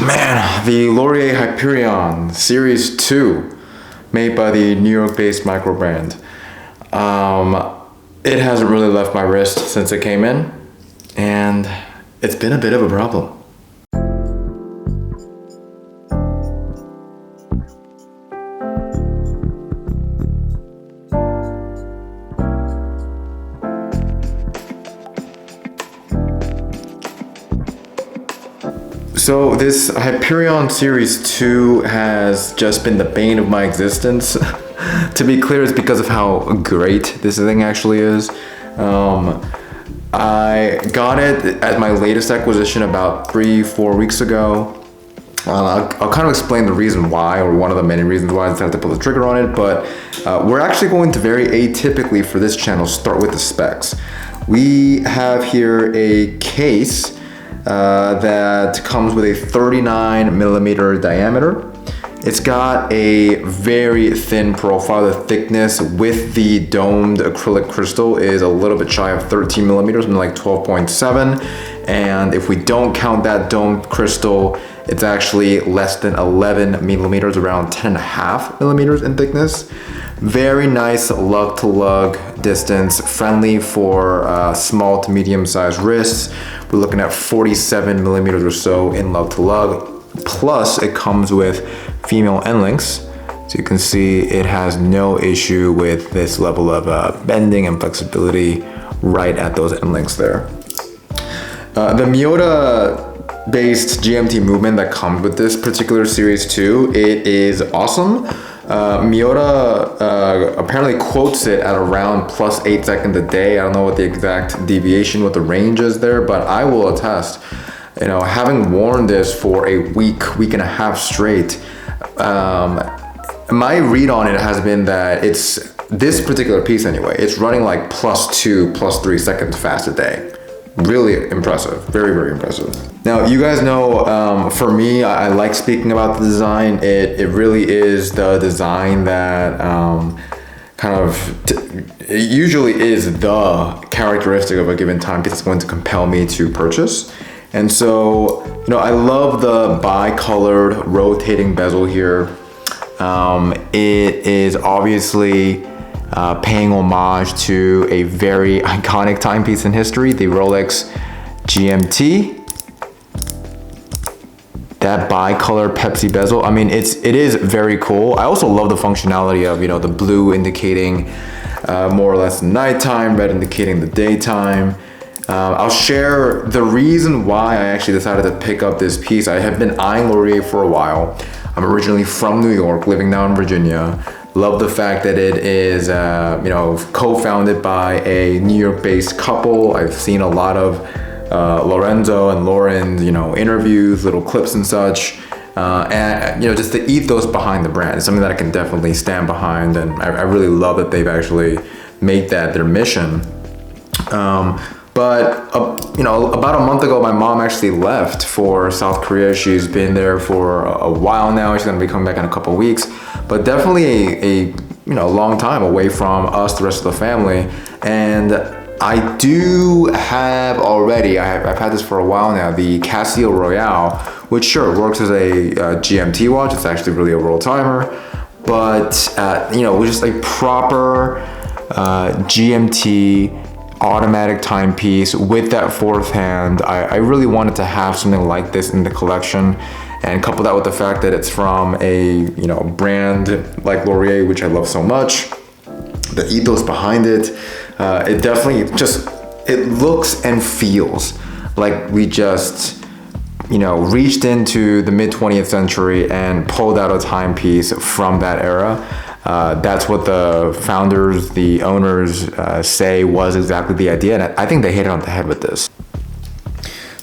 Man, the Laurier Hyperion Series 2, made by the New York-based Microbrand. It hasn't really left my wrist since it came in, and it's been a bit of a problem. So this Hyperion Series 2 has just been the bane of my existence. To be clear, it's because of how great this thing actually is. I got it as my latest acquisition about 3-4 weeks ago. I'll kind of explain the reason why, or one of the many reasons why I decided to pull the trigger on it, but we're actually going to very atypically for this channel start with the specs. We have here a case that comes with a 39mm diameter. It's got a very thin profile. The thickness with the domed acrylic crystal is a little bit shy of 13mm, something like 12.7. And if we don't count that domed crystal, it's actually less than 11mm, around 10.5mm in thickness. Very nice lug to lug distance, friendly for small to medium sized wrists. We're looking at 47mm or so in lug to lug. Plus it comes with female end links. So you can see it has no issue with this level of bending and flexibility right at those end links there. The Miyota based GMT movement that comes with this particular Series 2, it is awesome. Miyota apparently quotes it at around +8 seconds a day. I don't know what the exact deviation, what the range is there, but I will attest, having worn this for a week and a half straight, my read on it has been that it's, this particular piece anyway, it's running like +2, +3 seconds fast a day. Really impressive, very, very impressive. Now, you guys know, for me, I like speaking about the design. It really is the design that it usually is the characteristic of a given timepiece that's going to compel me to purchase. And so, I love the bi-colored rotating bezel here. It is obviously paying homage to a very iconic timepiece in history, the Rolex GMT. That bi-color Pepsi bezel, I mean, it is very cool. I also love the functionality of, the blue indicating more or less nighttime, red indicating the daytime. I'll share the reason why I actually decided to pick up this piece. I have been eyeing Laurier for a while. I'm originally from New York, living now in Virginia. Love the fact that it is, co-founded by a New York-based couple. I've seen a lot of Lorenzo and Lauren's, interviews, little clips and such. And just the ethos behind the brand is something that I can definitely stand behind. And I really love that they've actually made that their mission. But about a month ago, my mom actually left for South Korea. She's been there for a while now. She's gonna be coming back in a couple of weeks, but definitely a long time away from us, the rest of the family. And I do have already, I've had this for a while now, the Casio Royale, which sure works as a GMT watch. It's actually really a world timer, but just a proper GMT automatic timepiece with that fourth hand. I really wanted to have something like this in the collection, and couple that with the fact that it's from a brand like Laurier, which I love so much. The ethos behind it, it definitely it looks and feels like we just reached into the mid 20th century and pulled out a timepiece from that era. That's what the founders, the owners say was exactly the idea, and I think they hit it on the head with this.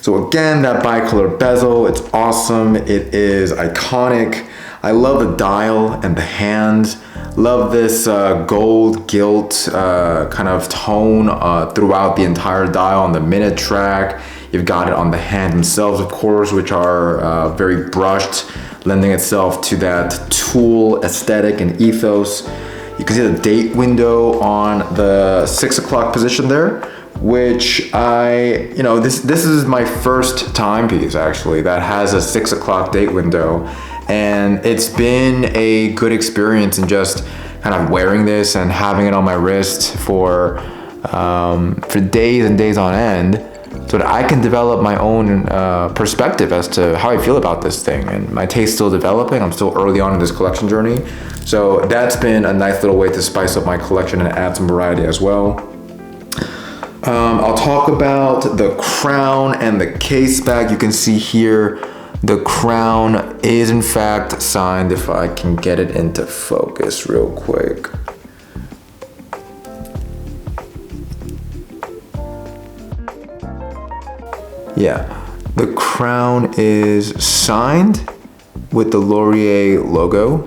So again, that bi-color bezel, it's awesome. It is iconic. I love the dial and the hands. Love this gold gilt kind of tone throughout the entire dial on the minute track. You've got it on the hand themselves, of course, which are very brushed, lending itself to that tool aesthetic and ethos. You can see the date window on the 6 o'clock position there, which this is my first timepiece actually that has a 6 o'clock date window, and it's been a good experience in just kind of wearing this and having it on my wrist for days and days on end, so that I can develop my own perspective as to how I feel about this thing. And my taste's still developing. I'm still early on in this collection journey. So that's been a nice little way to spice up my collection and add some variety as well. I'll talk about the crown and the case back. You can see here, the crown is in fact signed, if I can get it into focus real quick. Yeah, the crown is signed with the Laurier logo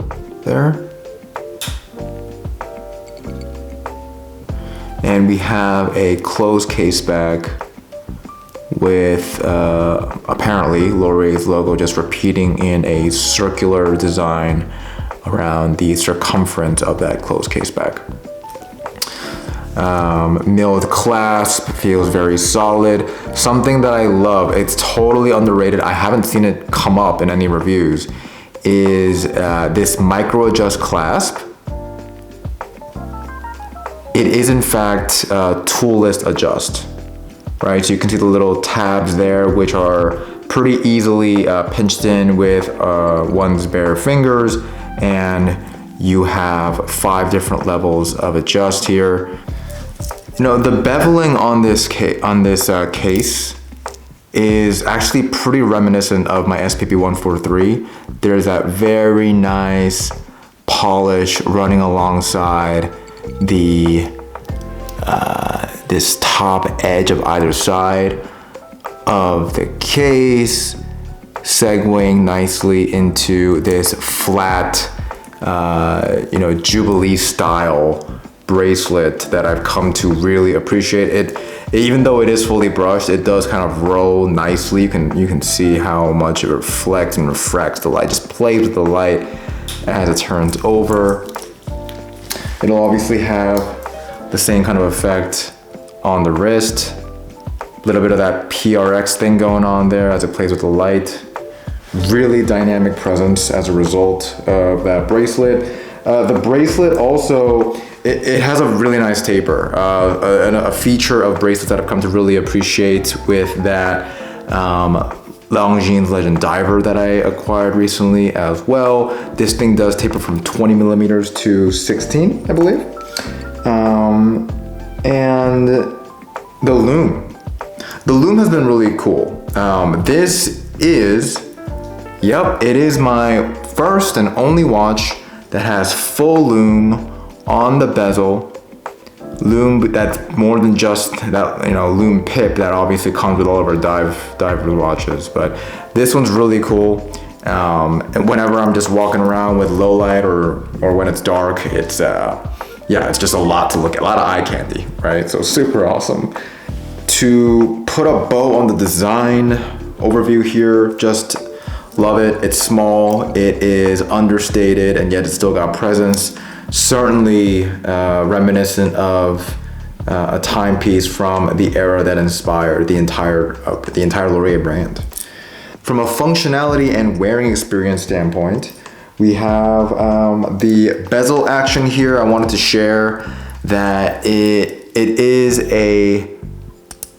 there. And we have a closed case back with apparently Laurier's logo just repeating in a circular design around the circumference of that closed case back. Milled clasp, feels very solid. Something that I love, it's totally underrated, I haven't seen it come up in any reviews, is this micro adjust clasp. It is in fact toolless adjust, right? So you can see the little tabs there, which are pretty easily pinched in with one's bare fingers, and you have 5 different levels of adjust here. You know, the beveling on this case is actually pretty reminiscent of my SPP 143. There's that very nice polish running alongside the this top edge of either side of the case, segueing nicely into this flat, Jubilee style bracelet that I've come to really appreciate. It even though it is fully brushed, it does kind of roll nicely. You can see how much it reflects and refracts the light, just plays with the light as it turns over. It'll obviously have the same kind of effect on the wrist. A little bit of that PRX thing going on there as it plays with the light. Really dynamic presence as a result of that bracelet. The bracelet also, it has a really nice taper. A feature of bracelets that I've come to really appreciate with that Longines Legend Diver that I acquired recently as well. This thing does taper from 20 millimeters to 16, I believe. And the Lume. The Lume has been really cool. This is, it is my first and only watch that has full Lume on the bezel. Lume that's more than just that, Lume pip that obviously comes with all of our diver watches, but this one's really cool. And whenever I'm just walking around with low light or when it's dark, it's just a lot to look at, a lot of eye candy, right? So super awesome. To put a bow on the design overview here, just love it. It's small, it is understated, and yet it's still got presence. Certainly reminiscent of a timepiece from the era that inspired the entire Laurier brand. From a functionality and wearing experience standpoint, we have the bezel action here. I wanted to share that it is a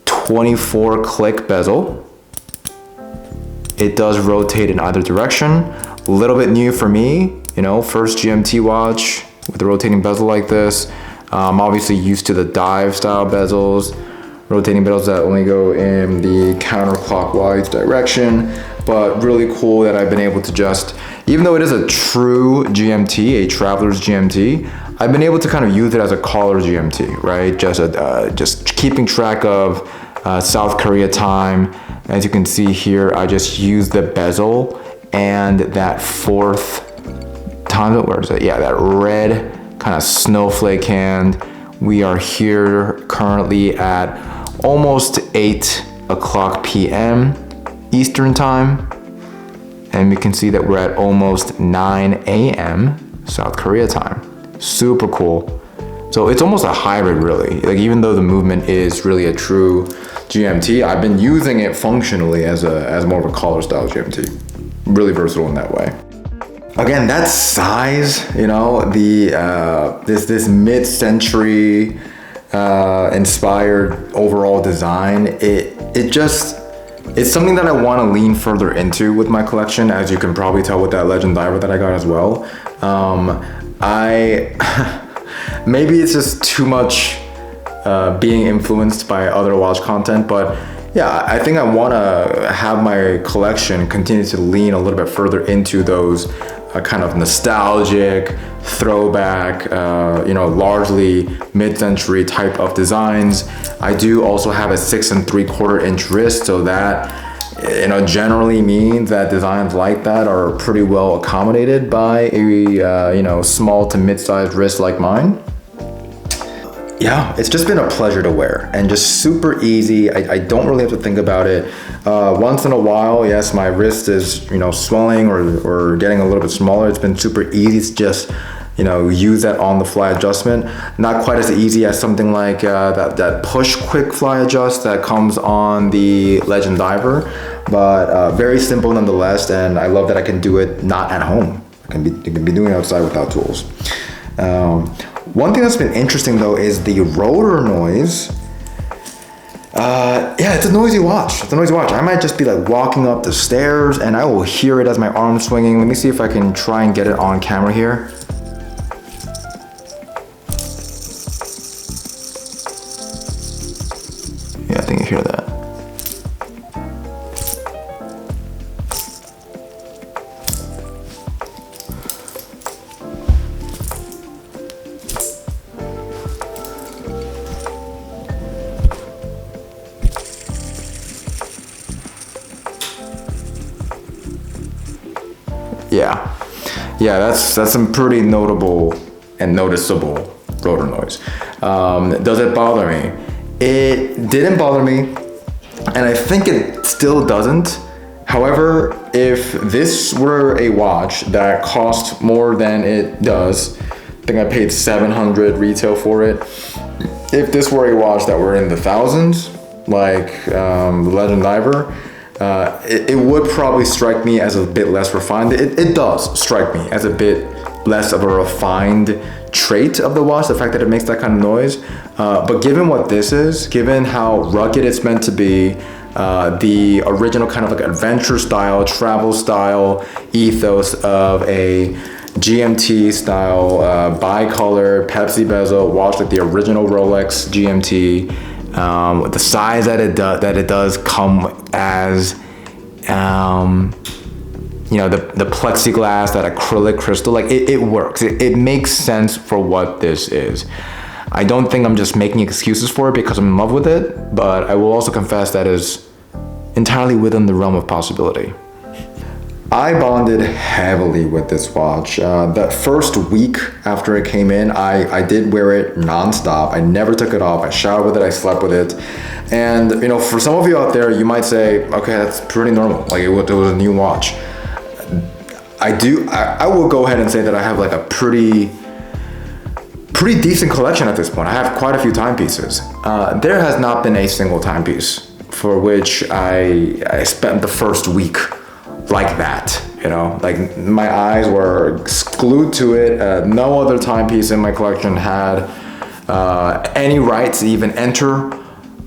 24 click bezel. It does rotate in either direction. A little bit new for me, first GMT watch with a rotating bezel like this. I'm obviously used to the dive style bezels, rotating bezels that only go in the counterclockwise direction, but really cool that I've been able to just, even though it is a true GMT, a traveler's GMT, I've been able to kind of use it as a collar GMT, right? Just keeping track of South Korea time. As you can see here, I just use the bezel and that 4th time, where is it? Yeah, that red kind of snowflake hand. We are here currently at almost 8 o'clock p.m. Eastern time. And we can see that we're at almost 9 a.m. South Korea time. Super cool. So it's almost a hybrid really. Like even though the movement is really a true GMT, I've been using it functionally as more of a collar style GMT. Really versatile in that way. Again, that size, you know, this mid-century inspired overall design, it's something that I want to lean further into with my collection, as you can probably tell with that Legend Diver that I got as well. Maybe it's just too much being influenced by other watch content, but yeah, I think I want to have my collection continue to lean a little bit further into those kind of nostalgic, throwback, you know, largely mid-century type of designs. I do also have a 6 3/4 inch wrist, so that, you know, generally means that designs like that are pretty well accommodated by a, you know, small to mid-sized wrist like mine. Yeah, it's just been a pleasure to wear and just super easy. I don't really have to think about it. Once in a while, yes, my wrist is, you know, swelling or getting a little bit smaller. It's been super easy to just, you know, use that on the fly adjustment. Not quite as easy as something like that push quick fly adjust that comes on the Legend Diver, but very simple nonetheless. And I love that I can do it not at home. I can be doing it outside without tools. One thing that's been interesting though is the rotor noise. Yeah, it's a noisy watch. I might just be like walking up the stairs and I will hear it as my arm's swinging. Let me see if I can try and get it on camera here. Yeah, I think you hear that. Yeah, that's some pretty notable and noticeable rotor noise. Does it bother me? It didn't bother me, and I think it still doesn't. However, if this were a watch that cost more than it does, I think I paid $700 retail for it. If this were a watch that were in the thousands, like the Legend Diver, it would probably strike me as a bit less refined. It does strike me as a bit less of a refined trait of the watch, the fact that it makes that kind of noise. But given what this is, given how rugged it's meant to be, the original kind of like adventure style, travel style ethos of a GMT style, bicolor Pepsi bezel watch, like the original Rolex GMT, with the size that it does come as, you know, the plexiglass, that acrylic crystal, like it works. It makes sense for what this is. I don't think I'm just making excuses for it because I'm in love with it, but I will also confess that is entirely within the realm of possibility. I bonded heavily with this watch. That first week after it came in, I did wear it nonstop. I never took it off. I showered with it, I slept with it. And, you know, for some of you out there, you might say, okay, that's pretty normal. Like it was a new watch. I will go ahead and say that I have like a pretty decent collection at this point. I have quite a few timepieces. There has not been a single timepiece for which I spent the first week like that, you know, like my eyes were glued to it. No other timepiece in my collection had any right to even enter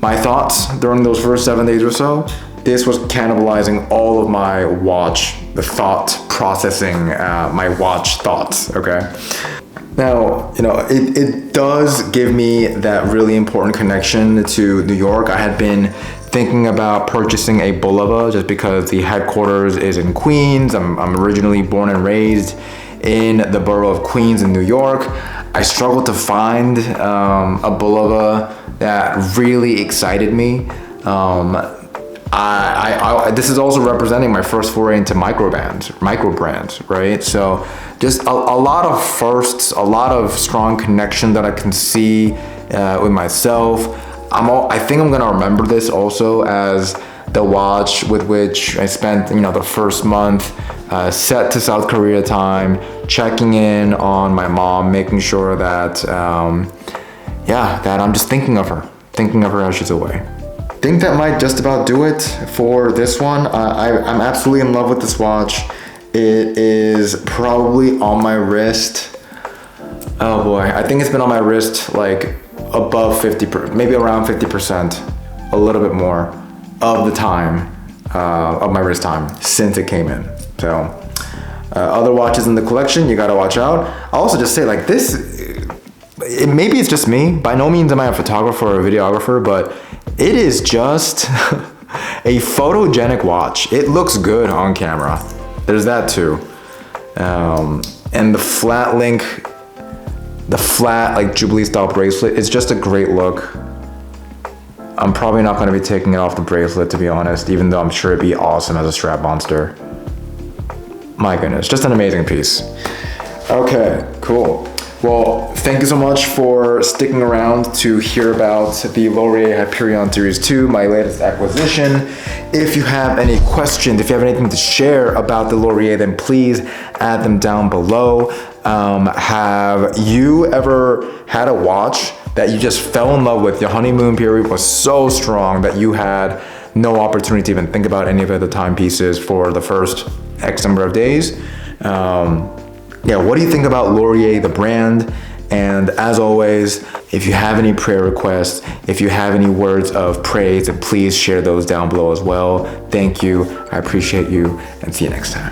my thoughts during those first 7 days or so. This was cannibalizing all of my watch, the thought processing, my watch thoughts, okay? Now, you know, it does give me that really important connection to New York. I had been thinking about purchasing a Bulova just because the headquarters is in Queens. I'm originally born and raised in the borough of Queens in New York. I struggled to find a Bulova that really excited me. This is also representing my first foray into microbrand, right? So just a lot of firsts, a lot of strong connection that I can see with myself. I think I'm gonna remember this also as the watch with which I spent, you know, the first month set to South Korea time, checking in on my mom, making sure that yeah, that I'm just thinking of her as she's away. I think that might just about do it for this one. I'm absolutely in love with this watch. It is probably on my wrist. Oh boy, I think it's been on my wrist like above 50%, maybe around 50%, a little bit more of the time, of my wrist time since it came in. So other watches in the collection, you gotta watch out. I'll also just say like this, maybe it's just me. By no means am I a photographer or a videographer, but it is just a photogenic watch. It looks good on camera. There's that too. And the flat like Jubilee style bracelet, it's just a great look. I'm probably not gonna be taking it off the bracelet, to be honest, even though I'm sure it'd be awesome as a strap monster. My goodness, just an amazing piece. Okay, cool. Well, thank you so much for sticking around to hear about the Laurier Hyperion Series 2, my latest acquisition. If you have any questions, if you have anything to share about the Laurier, then please add them down below. Have you ever had a watch that you just fell in love with? Your honeymoon period was so strong that you had no opportunity to even think about any of the other timepieces for the first X number of days. Yeah, what do you think about Laurier, the brand? And as always, if you have any prayer requests, if you have any words of praise, then please share those down below as well. Thank you, I appreciate you, and see you next time.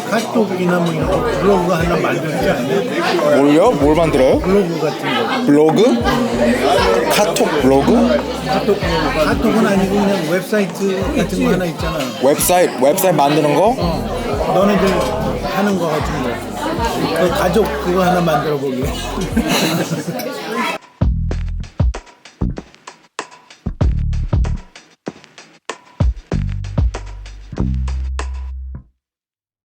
카톡이나 뭐 이런 블로그 하나 만들지 않냐? 뭘요? 뭘 만들어요? 블로그 같은 거. 블로그? 카톡 블로그? 카톡은 아니고 그냥 웹사이트 같은 거 하나 있잖아. 웹사이트 만드는 거? 너네들 하는 거 같은 거. 그 가족 그거 하나 만들어 보게.